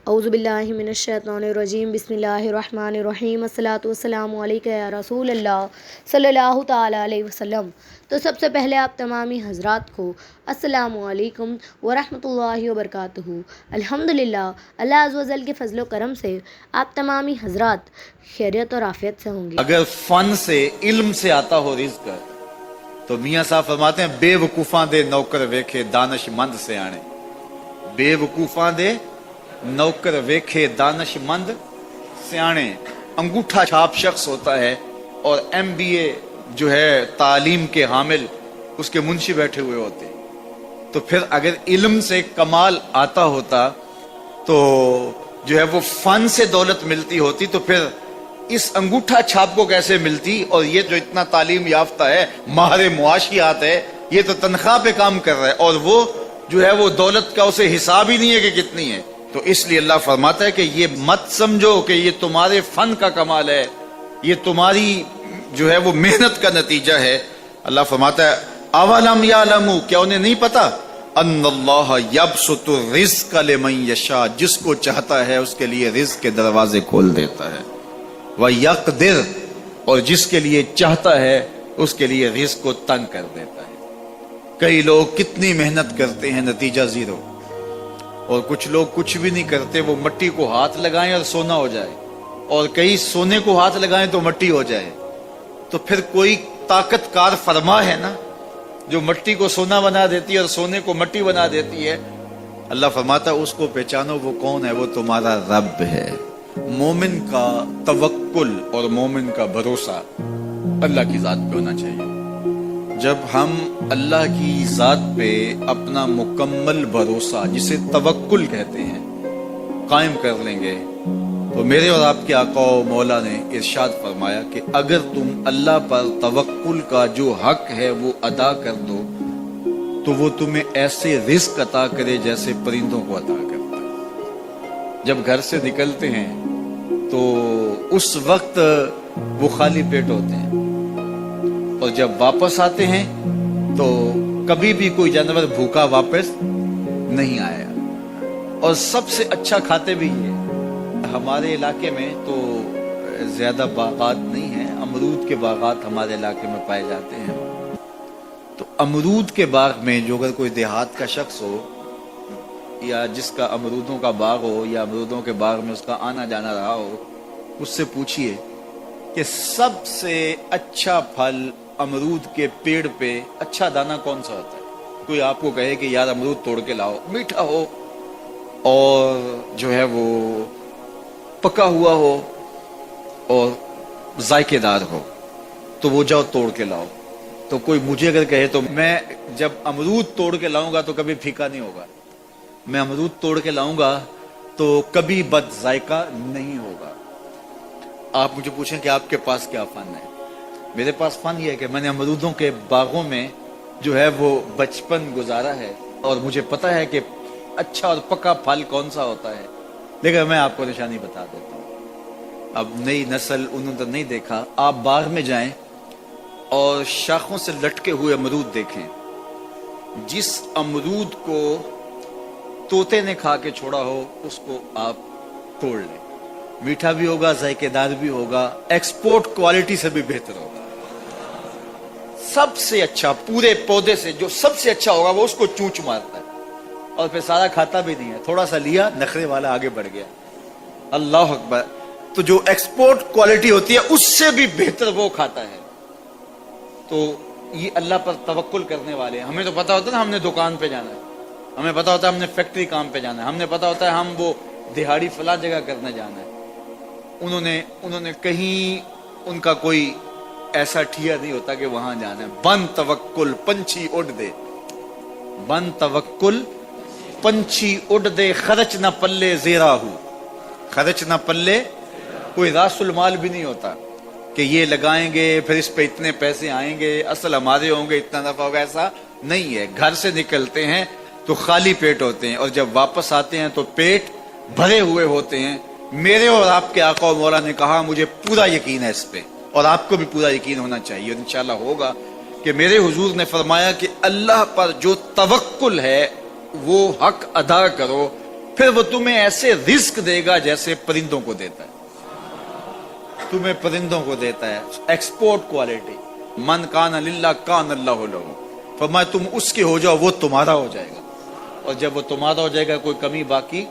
اعوذ باللہ من الشیطان الرجیم بسم اللہ الرحمن الرحیم الصلاۃ والسلام علیکہ یا رسول اللہ صلی اللہ تعالیٰ علیہ وسلم۔ تو سب سے پہلے آپ تمامی حضرات کو السلام علیکم ورحمۃ اللہ وبرکاتہ۔ الحمدللہ اللہ عز و جل کے فضل و کرم سے آپ تمامی حضرات خیریت اور عافیت سے ہوں گے۔ اگر فن سے علم سے آتا ہو رزق تو میاں صاحب فرماتے ہیں بے وقوفاں دے نوکر ویکھے دانش مند سے آنے۔ بے وقوفاں دے نوکر ویکھے دانش مند سیانے۔ انگوٹھا چھاپ شخص ہوتا ہے اور ایم بی اے جو ہے تعلیم کے حامل اس کے منشی بیٹھے ہوئے ہوتے ہیں، تو پھر اگر علم سے کمال آتا ہوتا تو جو ہے وہ فن سے دولت ملتی ہوتی تو پھر اس انگوٹھا چھاپ کو کیسے ملتی؟ اور یہ جو اتنا تعلیم یافتہ ہے، ماہر معاشیات ہے، یہ تو تنخواہ پہ کام کر رہا ہے اور وہ جو ہے وہ دولت کا اسے حساب ہی نہیں ہے کہ کتنی ہے۔ تو اس لیے اللہ فرماتا ہے کہ یہ مت سمجھو کہ یہ تمہارے فن کا کمال ہے، یہ تمہاری جو ہے وہ محنت کا نتیجہ ہے۔ اللہ فرماتا ہے اولم یعلموا، کیا انہیں نہیں پتا؟ ان اللہ یبسط الرزق لمن یشاء، جس کو چاہتا ہے اس کے لیے رزق کے دروازے کھول دیتا ہے، وَيَقْدِرْ، اور جس کے لیے چاہتا ہے اس کے لیے رزق کو تنگ کر دیتا ہے۔ کئی لوگ کتنی محنت کرتے ہیں، نتیجہ زیرو، اور کچھ لوگ کچھ بھی نہیں کرتے، وہ مٹی کو ہاتھ لگائیں اور سونا ہو جائے، اور کئی سونے کو ہاتھ لگائیں تو مٹی ہو جائے۔ تو پھر کوئی طاقت کار فرما ہے نا جو مٹی کو سونا بنا دیتی ہے اور سونے کو مٹی بنا دیتی ہے۔ اللہ فرماتا ہے اس کو پہچانو، وہ کون ہے؟ وہ تمہارا رب ہے۔ مومن کا توکل اور مومن کا بھروسہ اللہ کی ذات پہ ہونا چاہیے۔ جب ہم اللہ کی ذات پہ اپنا مکمل بھروسہ، جسے توکل کہتے ہیں، قائم کر لیں گے تو میرے اور آپ کے آقا و مولا نے ارشاد فرمایا کہ اگر تم اللہ پر توکل کا جو حق ہے وہ ادا کر دو تو وہ تمہیں ایسے رزق عطا کرے جیسے پرندوں کو عطا کرتا ہے۔ جب گھر سے نکلتے ہیں تو اس وقت وہ خالی پیٹ ہوتے ہیں، اور جب واپس آتے ہیں تو کبھی بھی کوئی جانور بھوکا واپس نہیں آیا، اور سب سے اچھا کھاتے بھی یہ۔ ہمارے علاقے میں تو زیادہ باغات نہیں ہیں، امرود کے باغات ہمارے علاقے میں پائے جاتے ہیں۔ تو امرود کے باغ میں جو اگر کوئی دیہات کا شخص ہو یا جس کا امرودوں کا باغ ہو یا امرودوں کے باغ میں اس کا آنا جانا رہا ہو، اس سے پوچھئے کہ سب سے اچھا پھل امرود کے پیڑ پہ اچھا دانہ کون سا ہوتا ہے؟ کوئی آپ کو کہے کہ یار امرود توڑ کے لاؤ، میٹھا ہو اور جو ہے وہ پکا ہوا ہو اور ذائقے دار ہو تو وہ جاؤ توڑ کے لاؤ۔ تو کوئی مجھے اگر کہے تو میں جب امرود توڑ کے لاؤں گا تو کبھی پھیکا نہیں ہوگا، میں امرود توڑ کے لاؤں گا تو کبھی بد ذائقہ نہیں ہوگا۔ آپ مجھے پوچھیں کہ آپ کے پاس کیا فن ہے؟ میرے پاس فن یہ ہے کہ میں نے امرودوں کے باغوں میں جو ہے وہ بچپن گزارا ہے، اور مجھے پتا ہے کہ اچھا اور پکا پھل کون سا ہوتا ہے۔ لیکن میں آپ کو نشانی بتا دیتا ہوں، اب نئی نسل انہوں نے نہیں دیکھا، آپ باغ میں جائیں اور شاخوں سے لٹکے ہوئے امرود دیکھیں، جس امرود کو طوطے نے کھا کے چھوڑا ہو اس کو آپ توڑ لیں، میٹھا بھی ہوگا، ذائقے دار بھی ہوگا، ایکسپورٹ کوالٹی سے بھی بہتر ہوگا۔ سب سے اچھا پورے پودے سے جو سب سے اچھا ہوگا وہ اس کو چونچ مارتا ہے اور پھر سارا کھاتا بھی نہیں ہے، تھوڑا سا لیا، نخرے والا آگے بڑھ گیا۔ اللہ اکبر۔ تو جو ایکسپورٹ کوالٹی ہوتی ہے اس سے بھی بہتر وہ کھاتا ہے۔ تو یہ اللہ پر توکل کرنے والے ہیں۔ ہمیں تو پتا ہوتا ہے نا ہم نے دکان پہ جانا ہے، ہمیں پتا ہوتا ہے ہم نے فیکٹری کام پہ جانا ہے، ہم نے پتا ہوتا ہے ہم وہ دہاڑی فلاں جگہ کرنے جانا ہے۔ انہوں نے کہیں ان کا کوئی ایسا ٹھیا نہیں ہوتا کہ وہاں جانا ہے۔ بن توکل پنچھی اڑ دے، بن توکل پنچھی اڑ دے، خرچ نہ پلے زیرا ہو، خرچ نہ پلے، کوئی راس المال بھی نہیں ہوتا کہ یہ لگائیں گے پھر اس پہ اتنے پیسے آئیں گے، اصل ہمارے ہوں گے، اتنا نفع ہوگا، ایسا نہیں ہے۔ گھر سے نکلتے ہیں تو خالی پیٹ ہوتے ہیں اور جب واپس آتے ہیں تو پیٹ بھرے ہوئے ہوتے ہیں۔ میرے اور آپ کے آقا و مولا نے کہا، مجھے پورا یقین ہے اس پہ، اور آپ کو بھی پورا یقین ہونا چاہیے، اور انشاءاللہ ہوگا، کہ میرے حضور نے فرمایا کہ اللہ پر جو توکل ہے وہ حق ادا کرو پھر وہ تمہیں ایسے رزق دے گا جیسے پرندوں کو دیتا ہے. تمہیں پرندوں کو دیتا ہے ایکسپورٹ کوالٹی. من کان للہ کان اللہ لہ. فرمایا تم اس کے ہو جاؤ وہ تمہارا ہو جائے گا, اور جب وہ تمہارا ہو جائے گا کوئی کمی باقی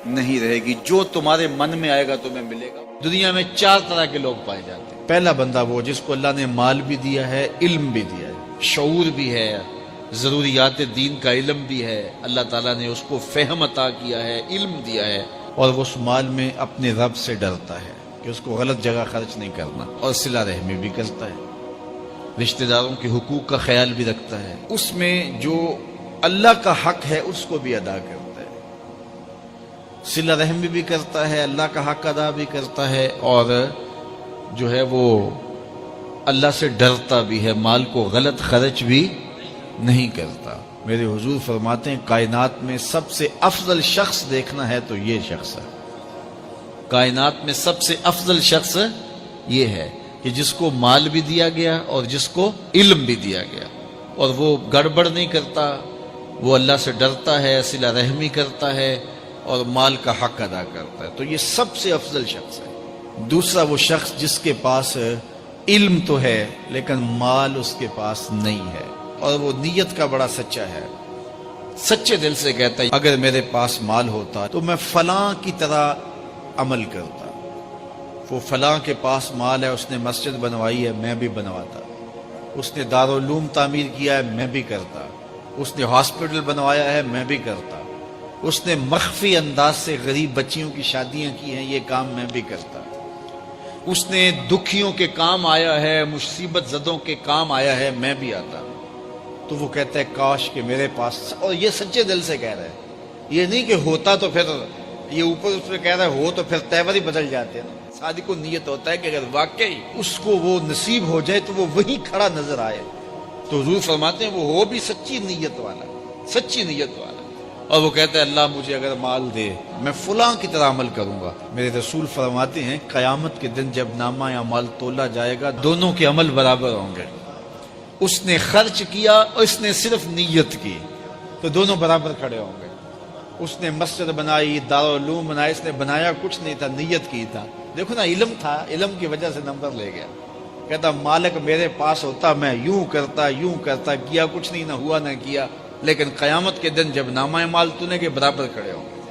نہیں رہے گی. جو تمہارے من میں آئے گا تمہیں ملے گا. دنیا میں 4 طرح کے لوگ پائے جاتے ہیں. پہلا بندہ وہ جس کو اللہ نے مال بھی دیا ہے, علم بھی دیا ہے, شعور بھی ہے, ضروریات دین کا علم بھی ہے, اللہ تعالیٰ نے اس کو فہم عطا کیا ہے, علم دیا ہے, اور وہ اس مال میں اپنے رب سے ڈرتا ہے کہ اس کو غلط جگہ خرچ نہیں کرنا, اور صلہ رحمی بھی کرتا ہے, رشتہ داروں کے حقوق کا خیال بھی رکھتا ہے, اس میں جو اللہ کا حق ہے اس کو بھی ادا کرتا ہے, صلہ رحمی بھی کرتا ہے, اللہ کا حق ادا بھی کرتا ہے, اور جو ہے وہ اللہ سے ڈرتا بھی ہے, مال کو غلط خرچ بھی نہیں کرتا. میرے حضور فرماتے ہیں کائنات میں سب سے افضل شخص دیکھنا ہے تو یہ شخص ہے. کائنات میں سب سے افضل شخص یہ ہے کہ جس کو مال بھی دیا گیا اور جس کو علم بھی دیا گیا, اور وہ گڑبڑ نہیں کرتا, وہ اللہ سے ڈرتا ہے, صلہ رحمی کرتا ہے, اور مال کا حق ادا کرتا ہے. تو یہ سب سے افضل شخص ہے. دوسرا وہ شخص جس کے پاس علم تو ہے لیکن مال اس کے پاس نہیں ہے, اور وہ نیت کا بڑا سچا ہے, سچے دل سے کہتا ہے اگر میرے پاس مال ہوتا تو میں فلاں کی طرح عمل کرتا. وہ فلاں کے پاس مال ہے, اس نے مسجد بنوائی ہے, میں بھی بنواتا. اس نے دارالعلوم تعمیر کیا ہے, میں بھی کرتا. اس نے ہاسپٹل بنوایا ہے, میں بھی کرتا. اس نے مخفی انداز سے غریب بچیوں کی شادیاں کی ہیں, یہ کام میں بھی کرتا. اس نے دکھیوں کے کام آیا ہے, مصیبت زدوں کے کام آیا ہے, میں بھی آتا. تو وہ کہتا ہے کاش کہ میرے پاس, اور یہ سچے دل سے کہہ رہا ہے, یہ نہیں کہ ہوتا تو پھر یہ اوپر اس پہ کہہ رہا ہے ہو تو پھر تیور ہی بدل جاتے ہیں. صادق کو نیت ہوتا ہے کہ اگر واقعی اس کو وہ نصیب ہو جائے تو وہ وہی کھڑا نظر آئے. تو حضور فرماتے ہیں وہ ہو بھی سچی نیت والا, سچی نیت والا, اور وہ کہتا ہے اللہ مجھے اگر مال دے میں فلاں کی طرح عمل کروں گا. میرے رسول فرماتے ہیں قیامت کے دن جب نامہ اعمال تولا جائے گا دونوں کے عمل برابر ہوں گے. اس نے خرچ کیا اور اس نے صرف نیت کی تو دونوں برابر کھڑے ہوں گے. اس نے مسجد بنائی, دارالعلوم بنایا, اس نے بنایا کچھ نہیں تھا, نیت کی تھا. دیکھو نا علم تھا, علم کی وجہ سے نمبر لے گیا. کہتا مالک میرے پاس ہوتا میں یوں کرتا, کیا کچھ نہیں, نہ ہوا نہ کیا, لیکن قیامت کے دن جب نامہ اعمال تونے کے برابر کھڑے ہوں گے.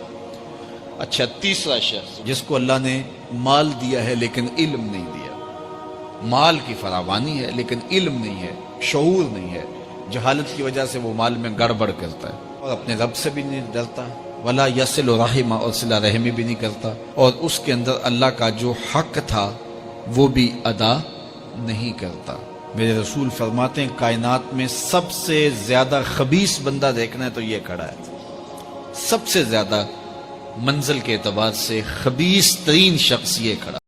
اچھا, تیسرا شخص جس کو اللہ نے مال دیا ہے لیکن علم نہیں دیا. مال کی فراوانی ہے لیکن علم نہیں ہے, شعور نہیں ہے, جہالت کی وجہ سے وہ مال میں گڑبڑ کرتا ہے, اور اپنے رب سے بھی نہیں ڈرتا, ولا یصل رحمہ, اور صلہ رحمی بھی نہیں کرتا, اور اس کے اندر اللہ کا جو حق تھا وہ بھی ادا نہیں کرتا. میرے رسول فرماتے ہیں کائنات میں سب سے زیادہ خبیث بندہ دیکھنا ہے تو یہ کھڑا ہے. سب سے زیادہ منزل کے اعتبار سے خبیث ترین شخص یہ کھڑا.